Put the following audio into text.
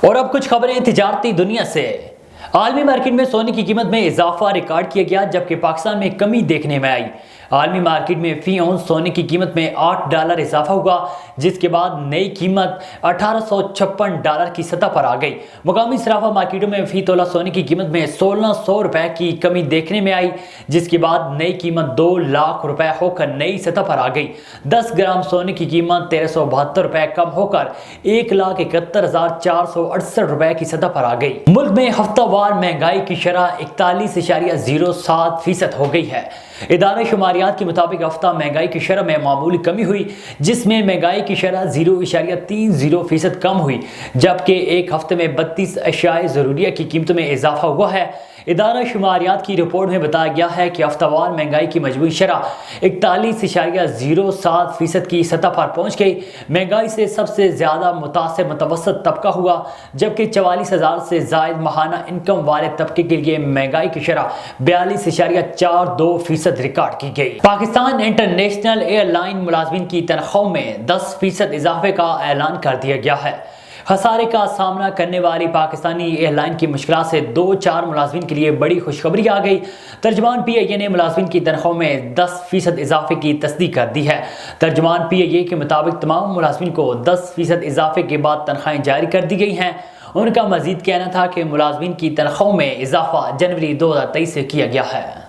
और अब कुछ खबरें तिजारती दुनिया से। आलमी मार्केट में सोने की कीमत में इजाफा रिकॉर्ड किया गया, जबकि पाकिस्तान में कमी देखने में आई। आलमी मार्केट में फी औंस सोने की कीमत में $8 इजाफा हुआ, जिसके बाद नई कीमत $1856 की सतह पर आ गई। मुकामी सराफा मार्केटों में फी तोला सोने की कीमत में $1600 की कमी देखने में आई, जिसके बाद नई कीमत $2 लाख होकर नई सतह पर आ गई। 10 ग्राम सोने की कीमत $1372 कम होकर $1,71,468 की सतह पर आ गई। मुल्क में हफ्तावार महंगाई की शरह 41.07% हो गई है। इदारे शुमारियात के मुताबिक हफ्ता महंगाई की शरह में मामूली कमी हुई, जिसमें महंगाई की शरह 0.30% कम हुई, जबकि एक हफ्ते में 32 अशियाए ज़रूरिया की कीमतों में इजाफा हुआ है। इदारा शुमारियात की रिपोर्ट में बताया गया है कि हफ्तावार महंगाई की मजमूई शरह 41.07% की सतह पर पहुँच गई। महंगाई से सबसे ज़्यादा मुतासर मुतवसत तबका हुआ, जबकि 44,000 से ज़ायद माहाना इनकम वाले तबके के लिए महंगाई की शरह 42.42% रिकॉर्ड की गई। पाकिस्तान इंटरनेशनल एयरलाइन मुलाजमीन की तनख्वाहों में 10% इजाफे का ऐलान कर दिया गया है। खसारे का सामना करने वाली पाकिस्तानी एयरलाइन की मुश्किलात से 2-4 मुलाजमीन के लिए बड़ी खुशखबरी आ गई। तर्जुमान PIA ने मुलाजमीन की तनख्वाहों में 10% इजाफे की तस्दीक कर दी है। तर्जुमान PIA के मुताबिक तमाम मुलाजमीन को 10% इजाफे के बाद तनख्वाहें जारी कर दी गई हैं। उनका मजीद कहना था कि मुलाजमीन की तनख्वाहों में इजाफा जनवरी 2023 से किया गया है।